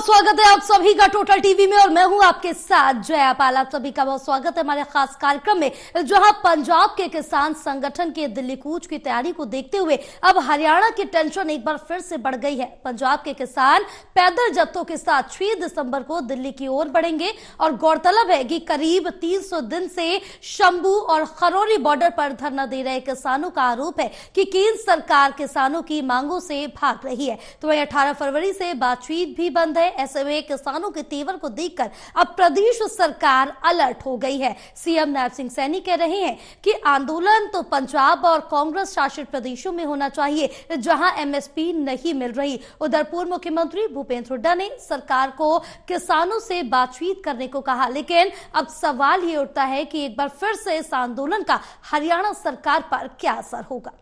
बहुत स्वागत है आप सभी का टोटल टीवी में और मैं हूं आपके साथ जया पाल। आप सभी का बहुत स्वागत है हमारे खास कार्यक्रम में, जहां पंजाब के किसान संगठन के दिल्ली कूच की तैयारी को देखते हुए अब हरियाणा की टेंशन एक बार फिर से बढ़ गई है। पंजाब के किसान पैदल जत्थों के साथ 6 दिसंबर को दिल्ली की ओर बढ़ेंगे और गौरतलब है कि करीब 300 दिन से शंभू और खरौरी बॉर्डर पर धरना दे रहे किसानों का आरोप है कि केंद्र सरकार किसानों की मांगों से भाग रही है। तो वहीं 18 फरवरी से बातचीत भी बंद है। ऐसे में किसानों के तेवर को देखकर अब प्रदेश सरकार अलर्ट हो गई है। सीएम नायब सिंह सैनी कह रहे हैं कि आंदोलन तो पंजाब और कांग्रेस शासित प्रदेशों में होना चाहिए जहां एमएसपी नहीं मिल रही। उधर पूर्व मुख्यमंत्री भूपेंद्र हुड्डा ने सरकार को किसानों से बातचीत करने को कहा, लेकिन अब सवाल ये उठता है कि एक बार फिर से इस आंदोलन का हरियाणा सरकार पर क्या असर होगा।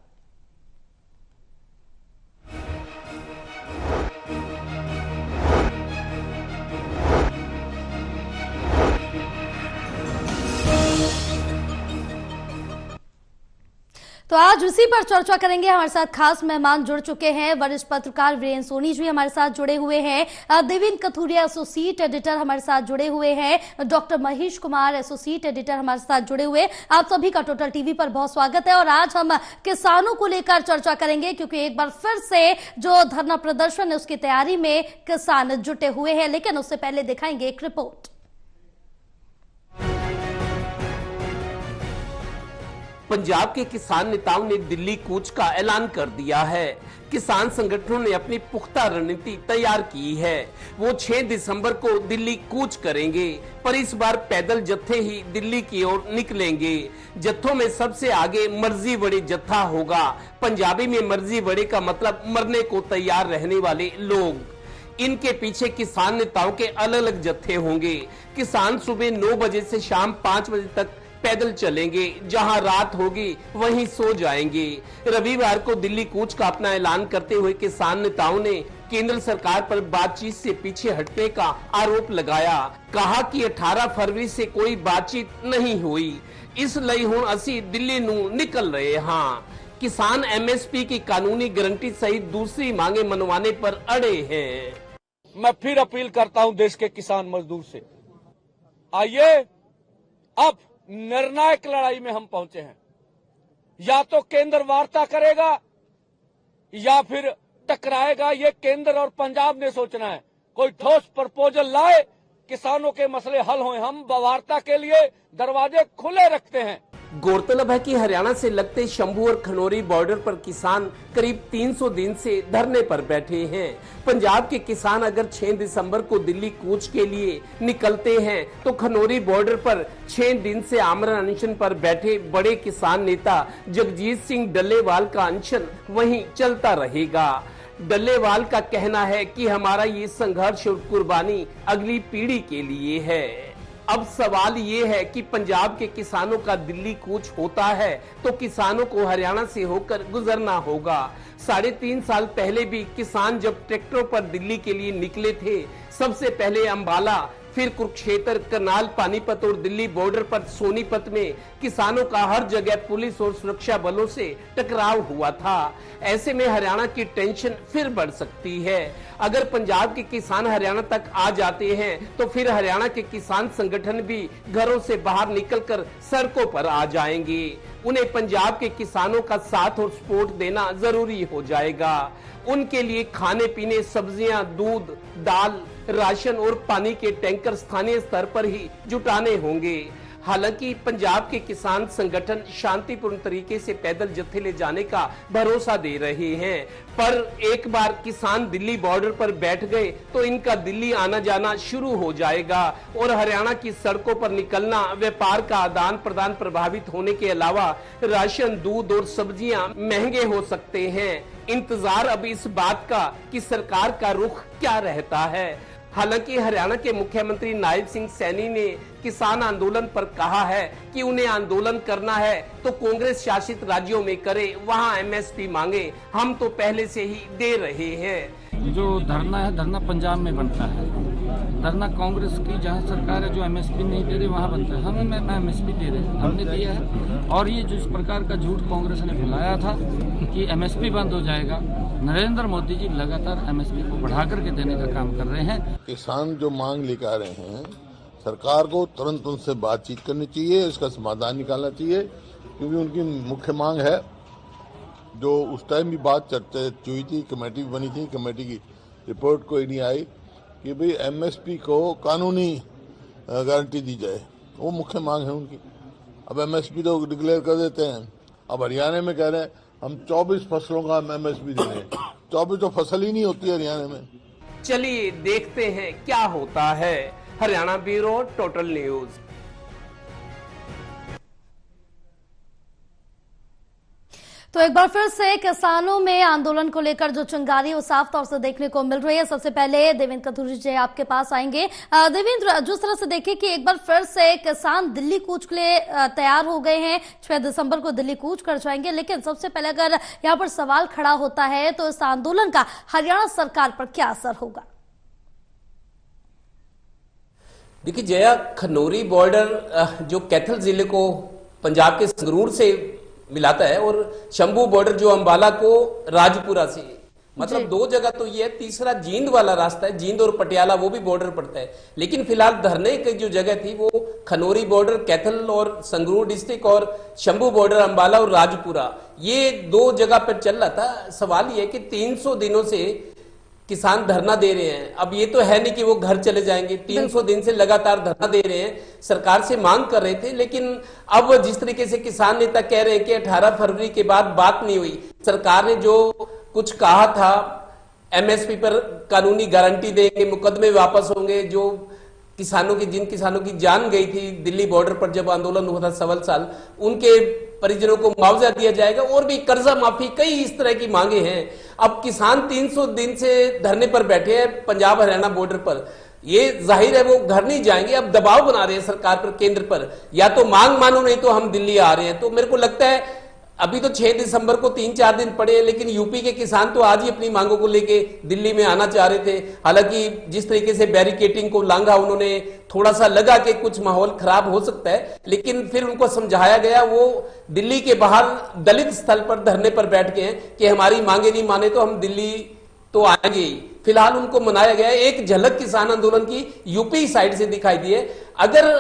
तो आज उसी पर चर्चा करेंगे। हमारे साथ खास मेहमान जुड़ चुके हैं। वरिष्ठ पत्रकार वीरेंद्र सोनी जी हमारे साथ जुड़े हुए हैं। देवेंद्र कथुरिया एसोसिएट एडिटर हमारे साथ जुड़े हुए हैं। Doctor Mahesh Kumar associate editor हमारे साथ जुड़े हुए हैं। आप सभी का टोटल टीवी पर बहुत स्वागत है। और आज हम किसानों को लेकर चर्चा करेंगे क्योंकि एक बार फिर से जो धरना प्रदर्शन है उसकी तैयारी में किसान जुटे हुए हैं। लेकिन उससे पहले दिखाएंगे एक रिपोर्ट। पंजाब के किसान नेताओं ने दिल्ली कूच का ऐलान कर दिया है। किसान संगठनों ने अपनी पुख्ता रणनीति तैयार की है। वो 6 दिसंबर को दिल्ली कूच करेंगे, पर इस बार पैदल जत्थे ही दिल्ली की ओर निकलेंगे। जत्थों में सबसे आगे मर्जी बड़े जत्था होगा। पंजाबी में मर्जी बड़े का मतलब मरने को तैयार रहने वाले लोग। इनके पीछे किसान नेताओं के अलग अलग जत्थे होंगे। किसान सुबह 9 बजे से शाम 5 बजे तक पैदल चलेंगे, जहां रात होगी वहीं सो जाएंगे। रविवार को दिल्ली कूच का अपना ऐलान करते हुए किसान नेताओं ने केंद्र सरकार पर बातचीत से पीछे हटने का आरोप लगाया। कहा कि 18 फरवरी से कोई बातचीत नहीं हुई, इसलिए हुण असी दिल्ली नू निकल रहे हाँ। किसान एमएसपी की कानूनी गारंटी सहित दूसरी मांगे मनवाने पर अड़े हैं। मैं फिर अपील करता हूं देश के किसान मजदूर से, आइए अब निर्णायक लड़ाई में हम पहुंचे हैं। या तो केंद्र वार्ता करेगा या फिर टकराएगा। ये केंद्र और पंजाब ने सोचना है। कोई ठोस प्रपोजल लाए, किसानों के मसले हल हों। हम वार्ता के लिए दरवाजे खुले रखते हैं। गौरतलब है कि हरियाणा से लगते शंभू और खनौरी बॉर्डर पर किसान करीब 300 दिन से धरने पर बैठे हैं। पंजाब के किसान अगर 6 दिसंबर को दिल्ली कूच के लिए निकलते हैं तो खनौरी बॉर्डर पर 6 दिन से आमरण अनशन पर बैठे बड़े किसान नेता जगजीत सिंह डल्लेवाल का अनशन वहीं चलता रहेगा। डल्लेवाल का कहना है कि हमारा ये संघर्ष और कुर्बानी अगली पीढ़ी के लिए है। अब सवाल ये है कि पंजाब के किसानों का दिल्ली कूच होता है तो किसानों को हरियाणा से होकर गुजरना होगा। 3.5 साल पहले भी किसान जब ट्रैक्टरों पर दिल्ली के लिए निकले थे, सबसे पहले अंबाला, फिर कुरुक्षेत्र, करनाल, पानीपत और दिल्ली बॉर्डर पर सोनीपत में किसानों का हर जगह पुलिस और सुरक्षा बलों से टकराव हुआ था। ऐसे में हरियाणा की टेंशन फिर बढ़ सकती है। अगर पंजाब के किसान हरियाणा तक आ जाते हैं तो फिर हरियाणा के किसान संगठन भी घरों से बाहर निकलकर सड़कों पर आ जाएंगे। उन्हें पंजाब के किसानों का साथ और सपोर्ट देना जरूरी हो जाएगा। उनके लिए खाने पीने, सब्जियां, दूध, दाल, राशन और पानी के टैंकर स्थानीय स्तर पर ही जुटाने होंगे। हालांकि पंजाब के किसान संगठन शांतिपूर्ण तरीके से पैदल जत्थे ले जाने का भरोसा दे रहे हैं, पर एक बार किसान दिल्ली बॉर्डर पर बैठ गए तो इनका दिल्ली आना जाना शुरू हो जाएगा और हरियाणा की सड़कों पर निकलना, व्यापार का आदान प्रदान प्रभावित होने के अलावा राशन, दूध और सब्जियां महंगे हो सकते हैं। इंतजार अब इस बात का कि सरकार का रुख क्या रहता है। हालांकि हरियाणा के मुख्यमंत्री नायब सिंह सैनी ने किसान आंदोलन पर कहा है कि उन्हें आंदोलन करना है तो कांग्रेस शासित राज्यों में करे, वहां एमएसपी मांगे, हम तो पहले से ही दे रहे हैं। जो धरना है, धरना पंजाब में बनता है। धरना कांग्रेस की जहां सरकार है जो एमएसपी नहीं दे रही वहां बनता है, हम एमएसपी दे रहे हैं, हमने दिया है। और ये जो इस प्रकार का झूठ कांग्रेस ने फैलाया था कि एमएसपी बंद हो जाएगा, नरेंद्र मोदी जी लगातार एमएसपी को बढ़ा करके देने का काम कर रहे हैं। किसान जो मांग लेकर आ रहे हैं, सरकार को तुरंत उनसे बातचीत करनी चाहिए, इसका समाधान निकालना चाहिए, क्योंकि उनकी मुख्य मांग है जो उस टाइम भी बात चर्चा हुई थी, कमेटी भी बनी थी, कमेटी की रिपोर्ट कोई नहीं आई कि भाई एमएसपी को कानूनी गारंटी दी जाए, वो मुख्य मांग है उनकी। अब एमएसपी तो डिक्लेयर कर देते हैं, अब हरियाणा में कह रहे हैं हम 24 फसलों का हम एमएसपी दे रहे हैं, 24 तो फसल ही नहीं होती हरियाणा में। चलिए देखते हैं क्या होता है। Haryana bureau total news. तो एक बार फिर से किसानों में आंदोलन को लेकर जो चिंगारी वो साफ तौर से देखने को मिल रही है। सबसे पहले देवेंद्र कथुरी जी आपके पास आएंगे। देवेंद्र, जिस तरह से देखें कि एक बार फिर से किसान दिल्ली कूच के लिए तैयार हो गए हैं, 6 दिसंबर को दिल्ली कूच कर जाएंगे, लेकिन सबसे पहले अगर यहाँ पर सवाल खड़ा होता है तो इस आंदोलन का हरियाणा सरकार पर क्या असर होगा? देखिए जया, खनौरी बॉर्डर जो कैथल जिले को पंजाब के संगरूर से मिलाता है और शंभू बॉर्डर जो अंबाला को राजपुरा से, मतलब 2 जगह तो ये है। तीसरा जींद वाला रास्ता है, जींद और पटियाला वो भी बॉर्डर पड़ता है। लेकिन फिलहाल धरने की जो जगह थी वो खनौरी बॉर्डर कैथल और संगरूर डिस्ट्रिक्ट और शंभू बॉर्डर अंबाला और राजपुरा, ये 2 जगह पर चल रहा था। सवाल ये है कि 300 दिनों से किसान धरना दे रहे हैं। अब ये तो है नहीं कि वो घर चले जाएंगे, 300 दिन से लगातार धरना दे रहे हैं, सरकार से मांग कर रहे थे। लेकिन अब जिस तरीके से किसान नेता कह रहे हैं कि 18 फरवरी के बाद बात नहीं हुई, सरकार ने जो कुछ कहा था एमएसपी पर कानूनी गारंटी देंगे, मुकदमे वापस होंगे, जो किसानों की जिन किसानों की जान गई थी दिल्ली बॉर्डर पर जब आंदोलन हुआ था 1.25 साल, उनके परिजनों को मुआवजा दिया जाएगा और भी कर्जा माफी, कई इस तरह की मांगे हैं। अब किसान 300 दिन से धरने पर बैठे हैं पंजाब हरियाणा बॉर्डर पर, ये जाहिर है वो घर नहीं जाएंगे। अब दबाव बना रहे हैं सरकार पर, केंद्र पर, या तो मांग मानो नहीं तो हम दिल्ली आ रहे हैं। तो मेरे को लगता है अभी तो 6 दिसंबर को 3-4 दिन पड़े हैं, लेकिन यूपी के किसान तो आज ही अपनी मांगों को लेके दिल्ली में आना चाह रहे थे। हालांकि जिस तरीके से बैरिकेटिंग को लांघा उन्होंने, थोड़ा सा लगा कि कुछ माहौल खराब हो सकता है, लेकिन फिर उनको समझाया गया। वो दिल्ली के बाहर दलित स्थल पर धरने पर बैठ गए हैं कि हमारी मांगे नहीं माने तो हम दिल्ली तो आएंगे ही। फिलहाल उनको मनाया गया है। एक झलक किसान आंदोलन की यूपी साइड से दिखाई दी है। अगर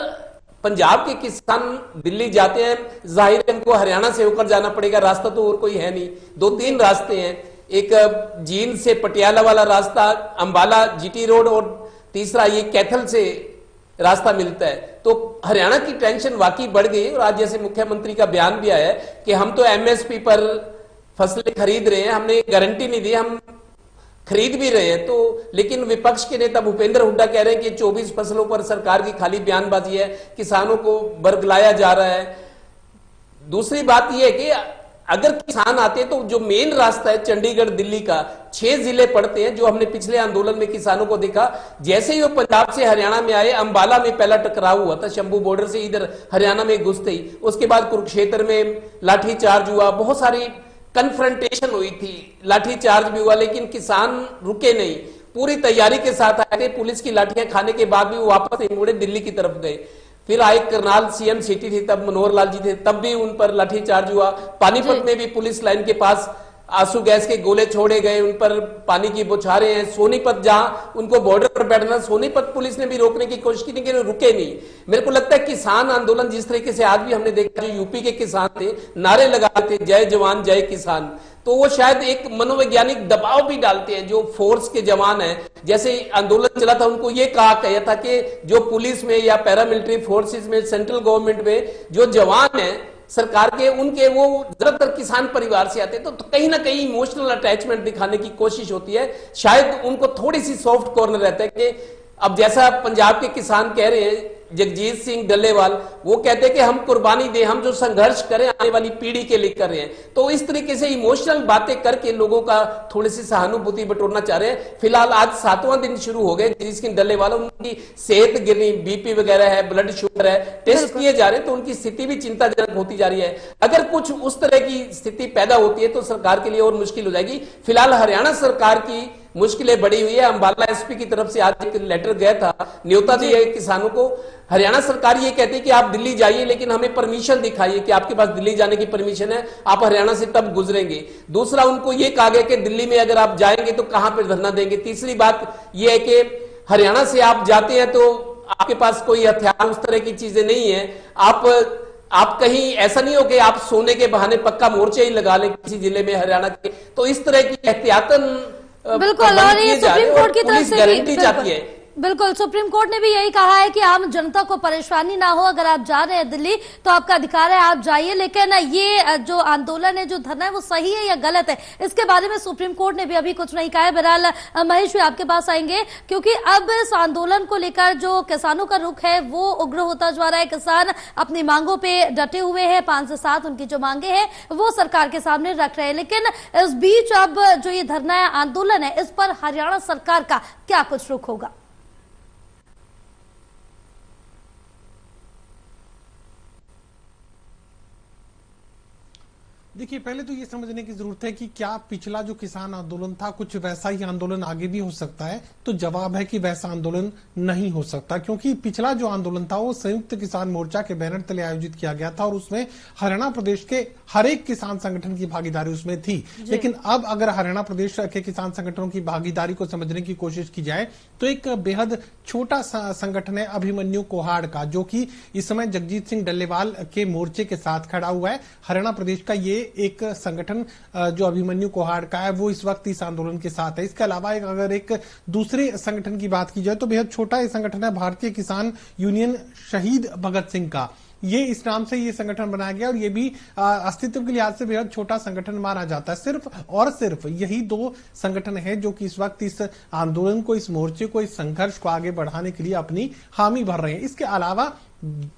पंजाब के किसान दिल्ली जाते हैं, जाहिर है उनको हरियाणा से होकर जाना पड़ेगा, रास्ता तो और कोई है नहीं। 2-3 रास्ते हैं, एक जींद से पटियाला वाला रास्ता, अंबाला जीटी रोड, और तीसरा ये कैथल से रास्ता मिलता है। तो हरियाणा की टेंशन वाकई बढ़ गई। और आज जैसे मुख्यमंत्री का बयान भी आया है कि हम तो एमएसपी पर फसलें खरीद रहे हैं, हमने गारंटी नहीं दी, हम खरीद भी रहे हैं। तो लेकिन विपक्ष के नेता भूपेंद्र हुड्डा कह रहे हैं कि 24 फसलों पर सरकार की खाली बयानबाजी है, किसानों को बरगलाया जा रहा है। दूसरी बात यह है कि अगर किसान आते हैं तो जो मेन रास्ता है चंडीगढ़ दिल्ली का, 6 जिले पड़ते हैं, जो हमने पिछले आंदोलन में किसानों को देखा। जैसे ही वो पंजाब से हरियाणा में आए, अंबाला में पहला टकराव हुआ था शंभू बॉर्डर से, इधर हरियाणा में घुसते ही, उसके बाद कुरुक्षेत्र में लाठीचार्ज हुआ, बहुत सारी कन्फ्रंटेशन हुई थी, लाठीचार्ज भी हुआ, लेकिन किसान रुके नहीं, पूरी तैयारी के साथ आए थे। पुलिस की लाठियां खाने के बाद भी वो वापस नहीं मुड़े, दिल्ली की तरफ गए। फिर आए करनाल, सीएम सिटी थी तब, मनोहर लाल जी थे, तब भी उन पर लाठीचार्ज हुआ। पानीपत में भी पुलिस लाइन के पास आंसू गैस के गोले छोड़े गए, उन पर पानी की बौछारें हैं। सोनीपत जहां उनको बॉर्डर पर बैठना, सोनीपत पुलिस ने भी रोकने की कोशिश की, लेकिन रुके नहीं। मेरे को लगता है किसान आंदोलन जिस तरीके से आज भी हमने देखा, जो यूपी के किसान थे नारे लगाते थे जय जवान जय किसान, तो वो शायद एक मनोवैज्ञानिक दबाव भी डालते हैं जो फोर्स के जवान हैं। जैसे आंदोलन चला था, उनको ये कहा गया था कि जो पुलिस में या पैरामिलिट्री फोर्सेस में, सेंट्रल गवर्नमेंट में जो जवान हैं सरकार के, उनके वो ज्यादातर किसान परिवार से आते हैं। तो कहीं ना कहीं इमोशनल अटैचमेंट दिखाने की कोशिश होती है। शायद उनको थोड़ी सी सॉफ्ट कॉर्नर रहता है कि अब जैसा पंजाब के किसान कह रहे हैं, जगजीत सिंह डल्लेवाल, वो कहते हैं कि हम कुर्बानी दें, हम जो संघर्ष करें आने वाली पीढ़ी के लिए कर रहे हैं। तो इस तरीके से इमोशनल बातें करके लोगों का थोड़ी सी सहानुभूति बटोरना चाह रहे हैं। फिलहाल आज 7वां दिन शुरू हो गए। जगजीत सिंह डल्लेवाल, उनकी सेहत गिरनी, बीपी वगैरह है, ब्लड शुगर है, टेस्ट किए जा रहे हैं, तो उनकी स्थिति भी चिंताजनक होती जा रही है। अगर कुछ उस तरह की स्थिति पैदा होती है तो सरकार के लिए और मुश्किल हो जाएगी। फिलहाल हरियाणा सरकार की मुश्किलें बढ़ी हुई है। अंबाला एसपी की तरफ से आज एक लेटर गया था, न्योता दिया है किसानों को। हरियाणा सरकार ये कहती है कि आप दिल्ली जाइए, लेकिन हमें परमिशन दिखाइए कि आपके पास दिल्ली जाने की परमिशन है, आप हरियाणा से तब गुजरेंगे। दूसरा, उनको ये कहा गया कि दिल्ली में अगर आप जाएंगे तो कहां पर धरना देंगे। तीसरी बात यह है कि हरियाणा से आप जाते हैं तो आपके पास कोई हथियार उस तरह की चीजें नहीं है। आप कहीं ऐसा नहीं हो कि आप सोने के बहाने पक्का मोर्चा ही लगा लें किसी जिले में हरियाणा के, तो इस तरह की एहतियातन बिल्कुल। और ये सुप्रीम कोर्ट की तरफ से गारंटी चाहती है। बिल्कुल, सुप्रीम कोर्ट ने भी यही कहा है कि आम जनता को परेशानी ना हो, अगर आप जा रहे हैं दिल्ली तो आपका अधिकार है, आप जाइए। लेकिन ये जो आंदोलन है, जो धरना है, वो सही है या गलत है, इसके बारे में सुप्रीम कोर्ट ने भी अभी कुछ नहीं कहा है। बहरहाल महेश भी आपके पास आएंगे, क्योंकि अब इस आंदोलन को लेकर जो किसानों का रुख है वो उग्र होता जा रहा है। किसान अपनी मांगों पे डटे हुए हैं, 5 से 7 उनकी जो मांगे हैं वो सरकार के सामने रख रहे हैं। लेकिन इस बीच अब जो ये धरना है, आंदोलन है, इस पर हरियाणा सरकार का क्या कुछ रुख होगा? देखिए, पहले तो ये समझने की जरूरत है कि क्या पिछला जो किसान आंदोलन था कुछ वैसा ही आंदोलन आगे भी हो सकता है। तो जवाब है कि वैसा आंदोलन नहीं हो सकता, क्योंकि पिछला जो आंदोलन था वो संयुक्त किसान मोर्चा के बैनर तले आयोजित किया गया था और उसमें हरियाणा प्रदेश के हर एक किसान संगठन की भागीदारी उसमें थी। लेकिन अब अगर हरियाणा प्रदेश के किसान संगठनों की भागीदारी को समझने की कोशिश की जाए तो एक बेहद छोटा संगठन है अभिमन्यु कोहाड़ का, जो कि इस समय जगजीत सिंह डल्लेवाल के मोर्चे के साथ खड़ा हुआ है। हरियाणा प्रदेश का ये एक संगठन जो अभिमन्यु कोहाड़ का है वो इस वक्त इस आंदोलन के साथ है। इसके अलावा अगर एक दूसरे संगठन की बात की जाए तो बेहद छोटा ये संगठन है भारतीय किसान यूनियन शहीद भगत सिंह का। ये इस नाम से ये संगठन बनाया गया और ये भी अस्तित्व के लिहाज से बेहद छोटा संगठन माना जाता है। सिर्फ और सिर्फ यही 2 संगठन है जो कि इस वक्त इस आंदोलन को, इस मोर्चे को, इस संघर्ष को आगे बढ़ाने के लिए अपनी हामी भर रहे हैं। इसके अलावा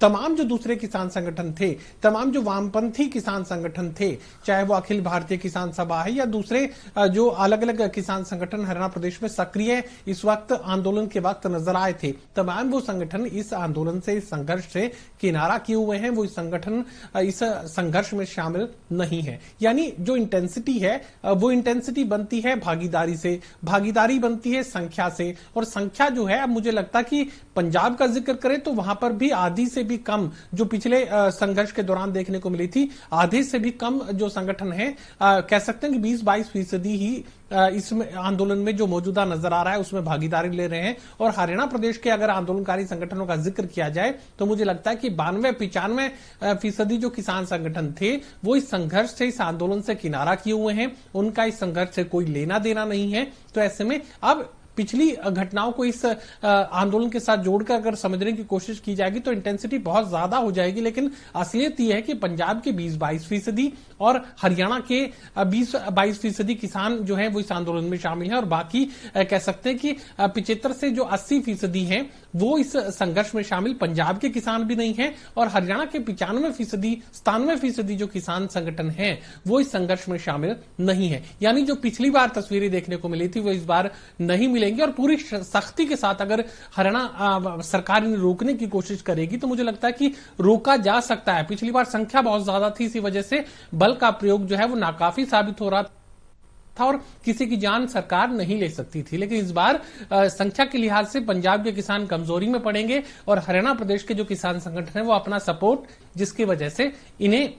तमाम जो दूसरे किसान संगठन थे, तमाम जो वामपंथी किसान संगठन थे, चाहे वो अखिल भारतीय किसान सभा है या दूसरे जो अलग अलग किसान संगठन हरियाणा प्रदेश में सक्रिय इस वक्त आंदोलन के वक्त नजर आए थे, तमाम वो संगठन इस आंदोलन से, इस संघर्ष से किनारा किए हुए हैं। वो इस संगठन इस संघर्ष में शामिल नहीं है। यानी जो इंटेंसिटी है वो इंटेंसिटी बनती है भागीदारी से, भागीदारी बनती है संख्या से, और संख्या जो है, अब मुझे लगता है कि पंजाब का जिक्र करें तो वहां पर भी आधी से भी कम जो पिछले संघर्ष के दौरान देखने को मिली थी, आधे से भी कम जो संगठन है, कह सकते हैं कि 20-22% ही इस आंदोलन में जो मौजूदा नजर आ रहा है उसमें भागीदारी ले रहे हैं। और हरियाणा प्रदेश के अगर आंदोलनकारी संगठनों का जिक्र किया जाए तो मुझे लगता है कि 92-95% जो किसान संगठन थे वो इस संघर्ष से, इस आंदोलन से किनारा किए हुए हैं। उनका इस संघर्ष से कोई लेना देना नहीं है। तो ऐसे में अब पिछली घटनाओं को इस आंदोलन के साथ जोड़कर अगर समझने की कोशिश की जाएगी तो इंटेंसिटी बहुत ज्यादा हो जाएगी। लेकिन असलियत यह है कि पंजाब के 20-22% और हरियाणा के 20-22% किसान जो है वो इस आंदोलन में शामिल हैं, और बाकी कह सकते हैं कि 75 से जो 80% हैं वो इस संघर्ष में शामिल पंजाब के किसान भी नहीं है, और हरियाणा के 95-97% जो किसान संगठन हैं वो इस संघर्ष में शामिल नहीं है। यानी जो पिछली बार तस्वीरें देखने को मिली थी वो इस बार नहीं मिलेंगी, और पूरी सख्ती के साथ अगर हरियाणा सरकार इन्हें रोकने की कोशिश करेगी तो मुझे लगता है कि रोका जा सकता है। पिछली बार संख्या बहुत ज्यादा थी, इसी वजह से बल का प्रयोग जो है वो नाकाफी साबित हो रहा था और किसी की जान सरकार नहीं ले सकती थी। लेकिन इस बार संख्या के लिहाज से पंजाब के किसान कमजोरी में पड़ेंगे और हरियाणा प्रदेश के जो किसान संगठन है वो अपना सपोर्ट, जिसकी वजह से इन्हें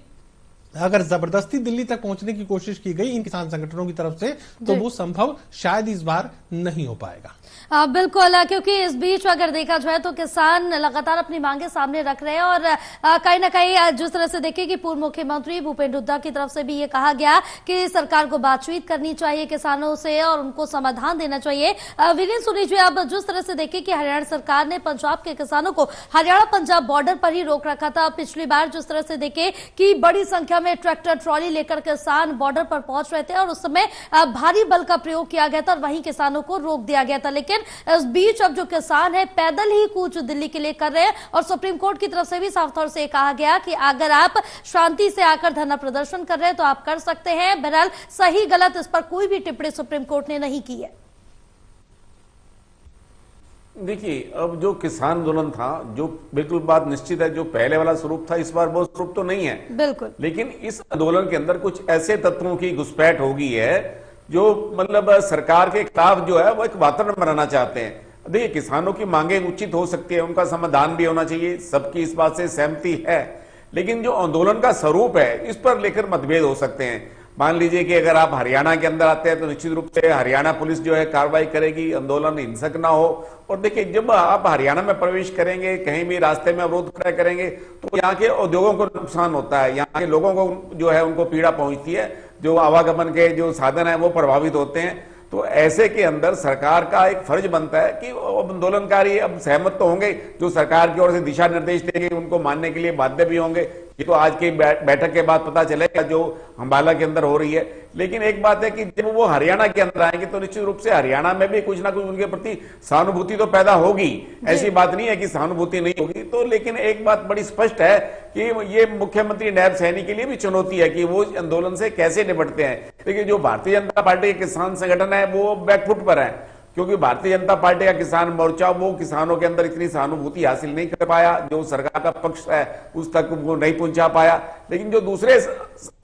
अगर जबरदस्ती दिल्ली तक पहुंचने की कोशिश की गई इन किसान संगठनों की तरफ से तो वो संभव शायद इस बार नहीं हो पाएगा। बिल्कुल, क्योंकि इस बीच अगर देखा जाए तो किसान लगातार अपनी मांगे सामने रख रहे हैं और कहीं ना कहीं जिस तरह से देखें कि पूर्व मुख्यमंत्री भूपेंद्र हुड्डा की तरफ से भी ये कहा गया कि सरकार को बातचीत करनी चाहिए किसानों से और उनको समाधान देना चाहिए। विनीत सुनीजी, अब जिस तरह से देखें कि हरियाणा सरकार ने पंजाब के किसानों को हरियाणा पंजाब बॉर्डर पर ही रोक रखा था। पिछली बार जिस तरह से देखें कि बड़ी संख्या में ट्रैक्टर ट्रॉली लेकर किसान बॉर्डर पर पहुंच रहे थे और उस समय भारी बल का प्रयोग किया गया था और वहीं किसानों को रोक दिया गया था। लेकिन इस बीच अब जो किसान है पैदल ही कूच दिल्ली के लिए कर रहे हैं और सुप्रीम कोर्ट की तरफ से भी साफ तौर से कहा गया कि अगर आप शांति से आकर धरना प्रदर्शन कर रहे हैं तो आप कर सकते हैं। बहरहाल सही गलत इस पर कोई भी टिप्पणी सुप्रीम कोर्ट ने नहीं की है। देखिए, अब जो किसान आंदोलन था, जो बिल्कुल बात निश्चित है, जो पहले वाला स्वरूप था इस बार वो स्वरूप तो नहीं है, बिल्कुल। लेकिन इस आंदोलन के अंदर कुछ ऐसे तत्वों की घुसपैठ हो गई है जो मतलब सरकार के खिलाफ जो है वो एक वातावरण बनाना चाहते हैं। देखिए, किसानों की मांगे उचित हो सकती है, उनका समाधान भी होना चाहिए, सबकी इस बात से सहमति है, लेकिन जो आंदोलन का स्वरूप है इस पर लेकर मतभेद हो सकते हैं। मान लीजिए कि अगर आप हरियाणा के अंदर आते हैं तो निश्चित रूप से हरियाणा पुलिस जो है कार्रवाई करेगी, आंदोलन हिंसक ना हो। और देखिए, जब आप हरियाणा में प्रवेश करेंगे, कहीं भी रास्ते में अवरोध खड़ा करेंगे तो यहाँ के उद्योगों को नुकसान होता है, यहाँ के लोगों को जो है उनको पीड़ा पहुंचती है, जो आवागमन के जो साधन है वो प्रभावित होते हैं। तो ऐसे के अंदर सरकार का एक फर्ज बनता है कि आंदोलनकारी अब सहमत तो होंगे, जो सरकार की ओर से दिशा निर्देश देंगे उनको मानने के लिए बाध्य भी होंगे। ये तो आज की बैठक के बाद पता चलेगा जो अंबाला के अंदर हो रही है। लेकिन एक बात है कि जब वो हरियाणा के अंदर आएंगे तो निश्चित रूप से हरियाणा में भी कुछ ना कुछ उनके प्रति सहानुभूति तो पैदा होगी, ऐसी बात नहीं है कि सहानुभूति नहीं होगी। तो लेकिन एक बात बड़ी स्पष्ट है कि ये मुख्यमंत्री नायब सैनी के लिए भी चुनौती है कि वो आंदोलन से कैसे निपटते हैं। देखिए, जो भारतीय जनता पार्टी के किसान संगठन है वो बैकफुट पर है, क्योंकि भारतीय जनता पार्टी का किसान मोर्चा वो किसानों के अंदर इतनी सहानुभूति हासिल नहीं कर पाया, जो सरकार का पक्ष है उस तक वो नहीं पहुंचा पाया। लेकिन जो दूसरे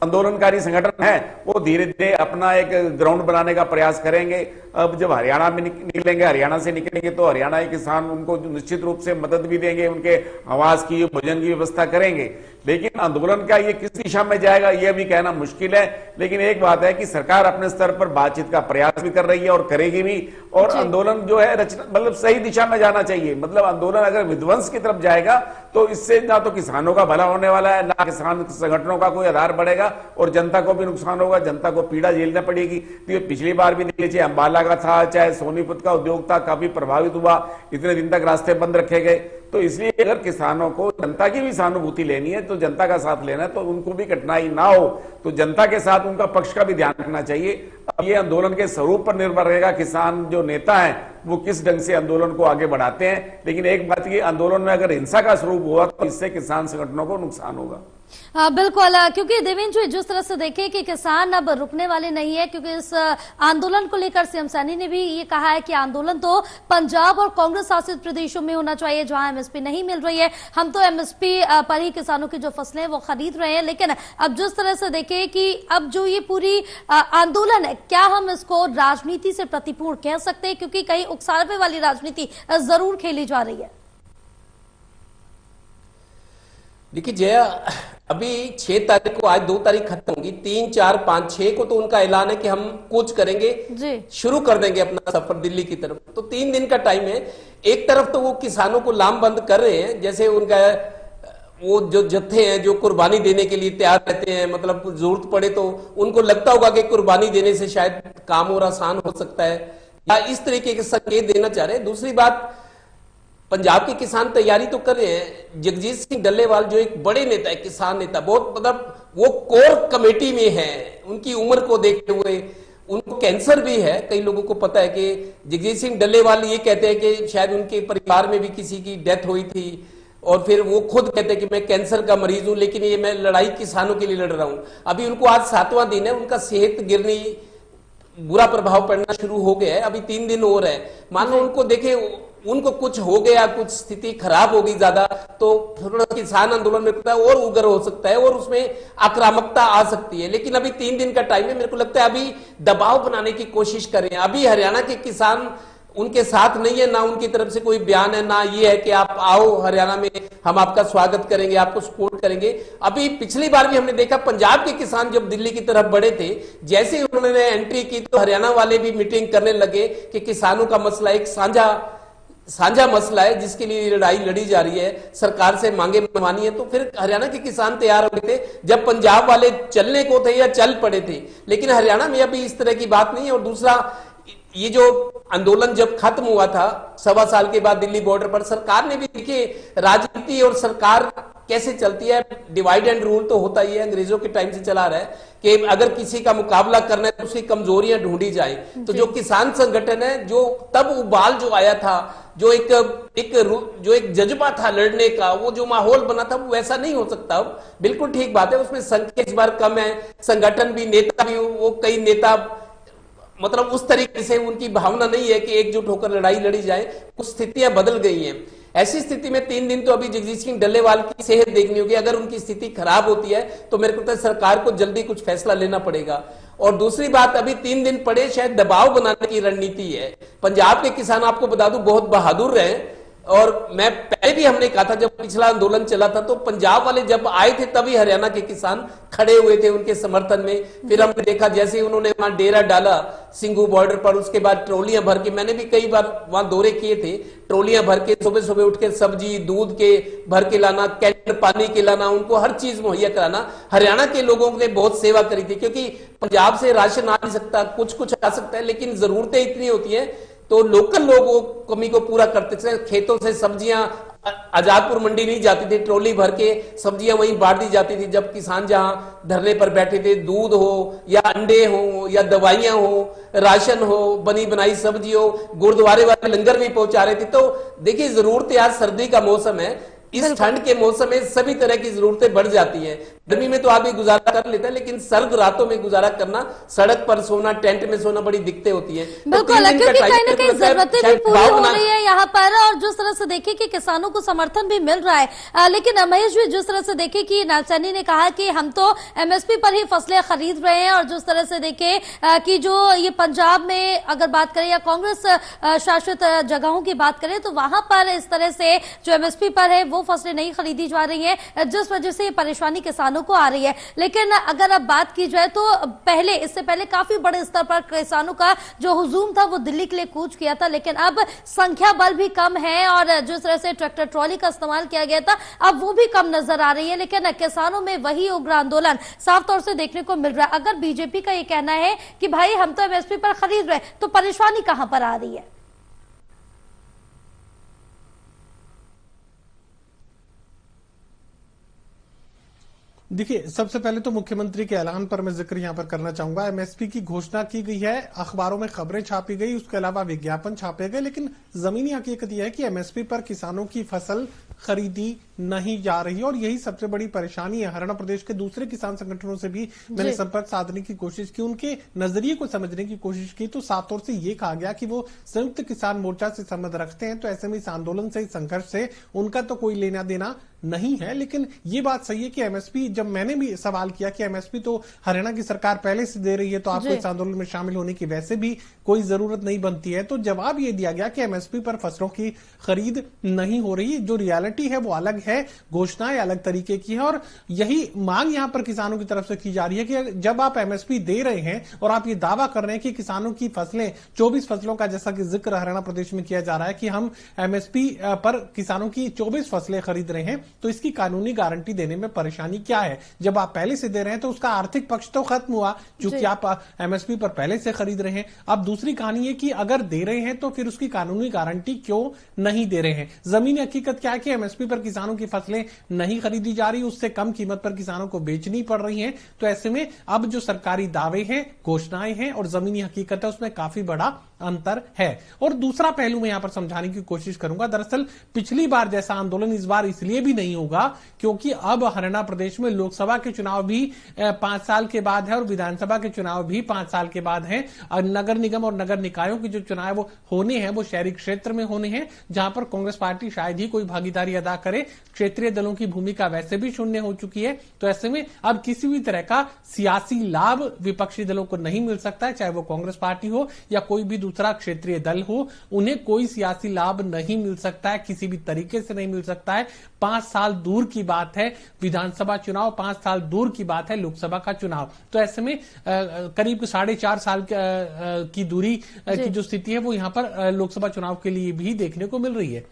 आंदोलनकारी संगठन है वो धीरे धीरे अपना एक ग्राउंड बनाने का प्रयास करेंगे। अब जब हरियाणा में निकलेंगे, हरियाणा से निकलेंगे तो हरियाणा के किसान उनको निश्चित रूप से मदद भी देंगे, उनके आवास की भोजन की व्यवस्था करेंगे। लेकिन आंदोलन का ये किस दिशा में जाएगा ये भी कहना मुश्किल है। लेकिन एक बात है कि सरकार अपने स्तर पर बातचीत का प्रयास भी कर रही है और करेगी भी। और आंदोलन जो है मतलब सही दिशा में जाना चाहिए। मतलब आंदोलन अगर विध्वंस की तरफ जाएगा तो इससे ना तो किसानों का भला होने वाला है, ना किसान संगठनों का कोई आधार बढ़ेगा और जनता को भी नुकसान होगा, जनता को पीड़ा झेलना पड़ेगी। तो ये पिछली बार भी देख लीजिए, अंबाला का था, चाहे सोनीपत का उद्योग था, काफी प्रभावित हुआ, इतने दिन तक रास्ते बंद रखे गए। तो इसलिए अगर किसानों को जनता की भी सहानुभूति लेनी है, तो जनता का साथ लेना है, तो उनको भी कठिनाई ना हो, तो जनता के साथ उनका पक्ष का भी ध्यान रखना चाहिए। अब ये आंदोलन के स्वरूप पर निर्भर रहेगा, किसान जो नेता है वो किस ढंग से आंदोलन को आगे बढ़ाते हैं। लेकिन एक बात, ये आंदोलन में अगर हिंसा का स्वरूप हुआ तो इससे किसान संगठनों को नुकसान होगा। बिल्कुल, क्योंकि देवेंद्र जी जिस तरह से देखें कि किसान अब रुकने वाले नहीं है, क्योंकि इस आंदोलन को लेकर सीएम सैनी ने भी ये कहा है कि आंदोलन तो पंजाब और कांग्रेस शासित प्रदेशों में होना चाहिए जहां एमएसपी नहीं मिल रही है। हम तो एमएसपी पर ही किसानों की जो फसलें वो खरीद रहे हैं। लेकिन अब जिस तरह से देखें कि अब जो ये पूरी आंदोलन है, क्या हम इसको राजनीति से प्रतिपूर्ण कह सकते हैं, क्योंकि कहीं उकसावे वाली राजनीति जरूर खेली जा रही है। देखिए जया, अभी 6 तारीख को, आज 2 तारीख खत्म होगी, 3, 4, 5, 6 को तो उनका ऐलान है कि हम कूच करेंगे, शुरू कर देंगे अपना सफर दिल्ली की तरफ। तो 3 दिन का टाइम है। एक तरफ तो वो किसानों को लामबंद कर रहे हैं, जैसे उनका वो जो जत्थे हैं जो कुर्बानी देने के लिए तैयार रहते हैं, मतलब जरूरत पड़े तो उनको लगता होगा कि कुर्बानी देने से शायद काम और आसान हो सकता है, या इस तरीके के संकेत देना चाह रहे हैं। दूसरी बात, पंजाब के किसान तैयारी तो कर रहे हैं। जगजीत सिंह डल्लेवाल जो एक बड़े नेता है, किसान नेता, बहुत मतलब वो कोर कमेटी में है, उनकी उम्र को देखते हुए उनको कैंसर भी है। कई लोगों को पता है कि जगजीत सिंह डल्लेवाल ये कहते हैं कि शायद उनके परिवार में भी किसी की डेथ हुई थी, और फिर वो खुद कहते हैं कि मैं कैंसर का मरीज हूं, लेकिन ये मैं लड़ाई किसानों के लिए लड़ रहा हूं। अभी उनको आज 7वां दिन है, उनका सेहत गिरनी, बुरा प्रभाव पड़ना शुरू हो गया है। अभी 3 दिन और है। मान लो उनको देखे, उनको कुछ हो गया, कुछ स्थिति खराब होगी ज्यादा, तो थोड़ा किसान आंदोलन में और उग्र हो सकता है और उसमें आक्रामकता आ सकती है। लेकिन अभी 3 दिन का टाइम है, मेरे को लगता है अभी दबाव बनाने की कोशिश करें। अभी हरियाणा के किसान उनके साथ नहीं है, ना उनकी तरफ से कोई बयान है, ना ये है कि आप आओ हरियाणा में, हम आपका स्वागत करेंगे, आपको सपोर्ट करेंगे। अभी पिछली बार भी हमने देखा, पंजाब के किसान जब दिल्ली की तरफ बढ़े थे, जैसे ही उन्होंने एंट्री की तो हरियाणा वाले भी मीटिंग करने लगे कि किसानों का मसला एक साझा मसला है जिसके लिए लड़ाई लड़ी जा रही है, सरकार से मांगे मनवानी है। तो फिर हरियाणा के किसान तैयार हो गए थे, जब पंजाब वाले चलने को थे या चल पड़े थे। लेकिन हरियाणा में अभी इस तरह की बात नहीं है। और दूसरा, ये जो आंदोलन जब खत्म हुआ था 1.25 साल के बाद दिल्ली बॉर्डर पर, सरकार ने भी, देखिए राजनीति और सरकार कैसे चलती है, डिवाइड एंड रूल तो होता ही है, अंग्रेजों के टाइम से चला रहा है कि अगर किसी का मुकाबला करना है तो उसकी कमजोरियां ढूंढी जाए। तो जो किसान संगठन है, जो तब उबाल जो आया था, जो एक जज्बा था लड़ने का, वो जो माहौल बना था, वो वैसा नहीं हो सकता। बिल्कुल ठीक बात है, उसमें संख्या इस बार कम है, संगठन भी, नेता भी, वो कई नेता मतलब उस तरीके से उनकी भावना नहीं है कि एकजुट होकर लड़ाई लड़ी जाए। कुछ स्थितियां बदल गई हैं। ऐसी स्थिति में 3 दिन तो अभी जगजीत सिंह डल्लेवाल की सेहत देखनी होगी। अगर उनकी स्थिति खराब होती है तो मेरे को लगता है सरकार को जल्दी कुछ फैसला लेना पड़ेगा। और दूसरी बात, अभी 3 दिन पड़े, शायद दबाव बनाने की रणनीति है। पंजाब के किसान आपको बता दूं बहुत बहादुर रहे, और मैं पहले भी हमने कहा था जब पिछला आंदोलन चला था तो पंजाब वाले जब आए थे तभी हरियाणा के किसान खड़े हुए थे उनके समर्थन में। फिर हमने देखा जैसे उन्होंने वहां डेरा डाला सिंघू बॉर्डर पर, उसके बाद ट्रोलियां भर के, मैंने भी कई बार वहां दौरे किए थे, ट्रोलियां भर के सुबह सुबह उठ के सब्जी दूध के भर के लाना, कैन पानी के लाना, उनको हर चीज मुहैया कराना। हरियाणा के लोगों ने बहुत सेवा करी थी, क्योंकि पंजाब से राशन आ नहीं सकता, कुछ आ सकता है, लेकिन जरूरतें इतनी होती है तो लोकल लोग वो कमी को पूरा करते थे। खेतों से सब्जियां आजादपुर मंडी नहीं जाती थी, ट्रॉली भर के सब्जियां वहीं बांट दी जाती थी। जब किसान जहां धरने पर बैठे थे, दूध हो या अंडे हो या दवाइयां हो, राशन हो, बनी बनाई सब्जी हो, गुरुद्वारे वाले लंगर भी पहुंचा रहे थे। तो देखिए जरूरतें, आज सर्दी का मौसम है, इस ठंड के मौसम में सभी तरह की जरूरतें बढ़ जाती हैं। गर्मी में तो आदमी गुजारा कर लेता है, लेकिन सर्द रातों में गुजारा करना, सड़क पर सोना, टेंट में सोना बड़ी दिक्कतें होती हैं। बिल्कुल, क्योंकि कहीं ना कहीं जरूरतें भी पूरी हो रही है यहाँ पर, और जिस तरह से देखिए कि किसानों को समर्थन भी मिल रहा है। लेकिन महेश जी, जिस तरह से देखिए कि नालसैनी ने कहा कि हम तो एमएसपी पर ही फसलें खरीद रहे हैं, और जिस तरह से देखे कि जो ये पंजाब में अगर बात करें या कांग्रेस शासित जगहों की बात करें तो वहां पर इस तरह से जो एमएसपी पर है वो फसलें नहीं खरीदी जा रही हैं, जिस वजह से ये परेशानी किसानों को आ रही है। लेकिन अगर अब बात की जाए तो इससे पहले काफी बड़े स्तर पर किसानों का जो हुजूम था वो दिल्ली के लिए कूच किया था, लेकिन अब संख्या बल भी कम है, और जिस तरह से ट्रैक्टर ट्रॉली का इस्तेमाल किया गया था अब वो भी कम नजर आ रही है। लेकिन किसानों में वही उग्र आंदोलन साफ तौर से देखने को मिल रहा है। अगर बीजेपी का ये कहना है कि भाई हम तो एमएसपी पर खरीद रहे, तो परेशानी कहां पर आ रही है? देखिए, सबसे पहले तो मुख्यमंत्री के ऐलान पर मैं जिक्र यहां पर करना चाहूंगा। एमएसपी की घोषणा की गई है, अखबारों में खबरें छापी गई, उसके अलावा विज्ञापन छापे गए, लेकिन जमीनी हकीकत यह है कि एमएसपी पर किसानों की फसल खरीदी नहीं जा रही, और यही सबसे बड़ी परेशानी है। हरियाणा प्रदेश के दूसरे किसान संगठनों से भी मैंने संपर्क साधने की कोशिश की, उनके नजरिए को समझने की कोशिश की, तो साफ तौर से ये कहा गया कि वो संयुक्त किसान मोर्चा से संबंध रखते हैं, तो ऐसे में इस आंदोलन से, इस संघर्ष से उनका तो कोई लेना देना नहीं है। लेकिन ये बात सही है कि एमएसपी, जब मैंने भी सवाल किया कि एमएसपी तो हरियाणा की सरकार पहले से दे रही है, तो आपको इस आंदोलन में शामिल होने की वैसे भी कोई जरूरत नहीं बनती है, तो जवाब ये दिया गया कि एमएसपी पर फसलों की खरीद नहीं हो रही। जो रियलिटी है वो अलग है, घोषणाएं अलग तरीके की है, और यही मांग यहां पर किसानों की तरफ से की जा रही है कि जब आप एमएसपी दे रहे हैं और आप ये दावा कर रहे हैं कि किसानों की फसलें 24 फसलों का, जैसा कि जिक्र हरियाणा प्रदेश में किया जा रहा है कि हम एमएसपी पर किसानों की 24 फसलें खरीद रहे हैं, तो इसकी कानूनी गारंटी देने में परेशानी क्या है? जब आप पहले से दे रहे हैं तो उसका आर्थिक पक्ष तो खत्म हुआ, क्योंकि आप एमएसपी पर पहले से खरीद रहे हैं। अब दूसरी कहानी है कि अगर दे रहे हैं तो फिर उसकी कानूनी गारंटी क्यों नहीं दे रहे हैं? जमीनी हकीकत क्या है कि एमएसपी पर किसानों की फसलें नहीं खरीदी जा रही, उससे कम कीमत पर किसानों को बेचनी पड़ रही है। तो ऐसे में अब जो सरकारी दावे हैं, घोषणाएं हैं और जमीनी हकीकत है, उसमें काफी बड़ा अंतर है। और दूसरा पहलू मैं यहां पर समझाने की कोशिश करूंगा। दरअसल पिछली बार जैसा आंदोलन इस बार इसलिए भी नहीं होगा क्योंकि अब हरियाणा प्रदेश में लोकसभा के चुनाव भी 5 साल के बाद है, और विधानसभा के चुनाव भी 5 साल के बाद है। और नगर निगम और नगर निकायों के जो चुनाव वो होने हैं वो शहरी क्षेत्र में होने हैं, जहां पर कांग्रेस पार्टी शायद ही कोई भागीदारी अदा करे। क्षेत्रीय दलों की भूमिका वैसे भी शून्य हो चुकी है। तो ऐसे में अब किसी भी तरह का सियासी लाभ विपक्षी दलों को नहीं मिल सकता है, चाहे वो कांग्रेस पार्टी हो या कोई भी दूसरा क्षेत्रीय दल हो, उन्हें कोई सियासी लाभ नहीं मिल सकता है, किसी भी तरीके से नहीं मिल सकता है। 5 साल दूर की बात है विधानसभा चुनाव, 5 साल दूर की बात है लोकसभा का चुनाव। तो ऐसे में करीब 4.5 साल की दूरी की जो स्थिति है वो यहां पर लोकसभा चुनाव के लिए भी देखने को मिल रही है।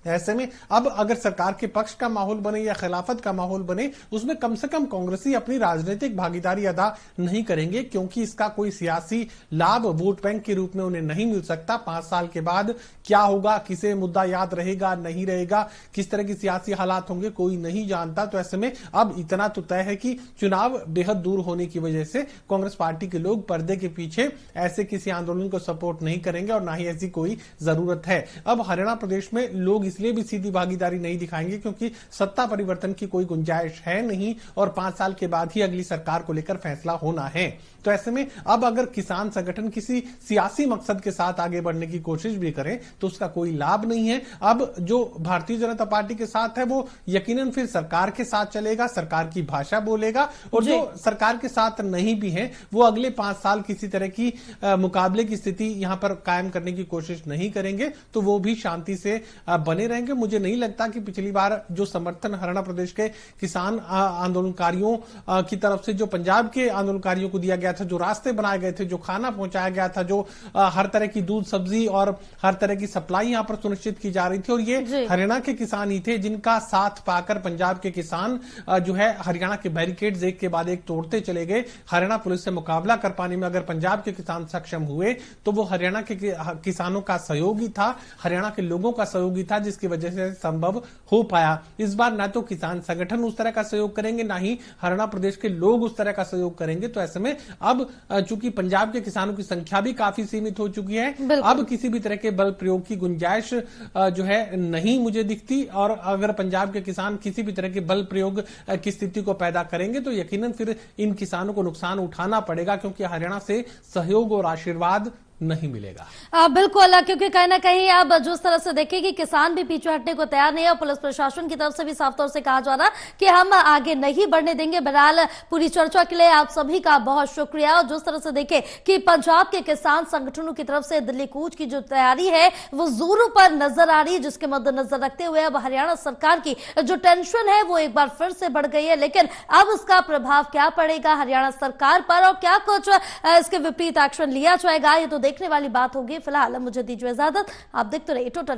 ऐसे में अब अगर सरकार के पक्ष का माहौल बने या खिलाफत का माहौल बने, उसमें कम से कम कांग्रेसी अपनी राजनीतिक भागीदारी अदा नहीं करेंगे, क्योंकि इसका कोई सियासी लाभ वोट बैंक के रूप में उन्हें नहीं मिल सकता। 5 साल के बाद क्या होगा, किसे मुद्दा याद रहेगा नहीं रहेगा, किस तरह की सियासी हालात होंगे, कोई नहीं जानता। तो ऐसे में अब इतना तो तय है कि चुनाव बेहद दूर होने की वजह से कांग्रेस पार्टी के लोग पर्दे के पीछे ऐसे किसी आंदोलन को सपोर्ट नहीं करेंगे, और ना ही ऐसी कोई जरूरत है। अब हरियाणा प्रदेश में लोग इसलिए भी सीधी भागीदारी नहीं दिखाएंगे क्योंकि सत्ता परिवर्तन की कोई गुंजाइश है नहीं और 5 साल के बाद ही अगली सरकार को लेकर फैसला होना है। तो ऐसे में अब अगर किसान संगठन किसी सियासी मकसद के साथ आगे बढ़ने की कोशिश भी करें तो उसका कोई लाभ नहीं है। अब जो भारतीय जनता पार्टी के साथ है वो यकीनन फिर सरकार के साथ चलेगा, सरकार की भाषा बोलेगा, और जो सरकार के साथ नहीं भी है वो अगले 5 साल किसी तरह की मुकाबले की स्थिति यहां पर कायम करने की कोशिश नहीं करेंगे, तो वो भी शांति से बने रहेंगे। मुझे नहीं लगता कि पिछली बार जो समर्थन हरियाणा प्रदेश के किसान आंदोलनकारियों की तरफ से जो पंजाब के आंदोलनकारियों को दिया गया था, जो रास्ते बनाए गए थे, जो खाना पहुंचाया गया था, जो हर तरह की दूध सब्जी और हर तरह की सप्लाई यहां पर सुनिश्चित की जा रही थी, और ये हरियाणा के किसान ही थे जिनका साथ पाकर पंजाब के किसान जो है हरियाणा के बैरिकेड्स एक के बाद एक तोड़ते चले गए। हरियाणा पुलिस से मुकाबला कर पाने में अगर पंजाब के किसान सक्षम हुए तो वो हरियाणा के किसानों का सहयोगी था, हरियाणा के लोगों का सहयोगी था, जिसकी वजह से संभव हो पाया। इस बार ना तो किसान संगठन उस तरह का सहयोग करेंगे, ना ही हरियाणा प्रदेश के लोग उस तरह का सहयोग करेंगे। तो ऐसे में अब चूंकि पंजाब के किसानों की संख्या भी काफी सीमित हो चुकी है, अब किसी भी तरह के बल प्रयोग की गुंजाइश जो है नहीं मुझे दिखती, और अगर पंजाब के किसान किसी भी तरह के बल प्रयोग की स्थिति को पैदा करेंगे तो यकीनन फिर इन किसानों को नुकसान उठाना पड़ेगा, क्योंकि हरियाणा से सहयोग और आशीर्वाद नहीं मिलेगा। बिल्कुल, क्योंकि कहीं ना कहीं अब जिस तरह से देखें कि किसान भी पीछे हटने को तैयार नहीं है और पुलिस प्रशासन की तरफ से भी साफ तौर से कहा जा रहा कि हम आगे नहीं बढ़ने देंगे। बहरहाल पूरी चर्चा के लिए आप सभी का बहुत शुक्रिया। और जिस तरह से देखें कि पंजाब के किसान संगठनों की तरफ से दिल्ली कूच की जो तैयारी है वो जोरों पर नजर आ रही है, जिसके मद्देनजर रखते हुए अब हरियाणा सरकार की जो टेंशन है वो एक बार फिर से बढ़ गई है। लेकिन अब उसका प्रभाव क्या पड़ेगा हरियाणा सरकार पर और क्या कुछ इसके विपरीत एक्शन लिया जाएगा, ये तो देखने वाली बात होगी। फिलहाल मुझे दीजिए इजाजत, आप देखते रहिए टोटल।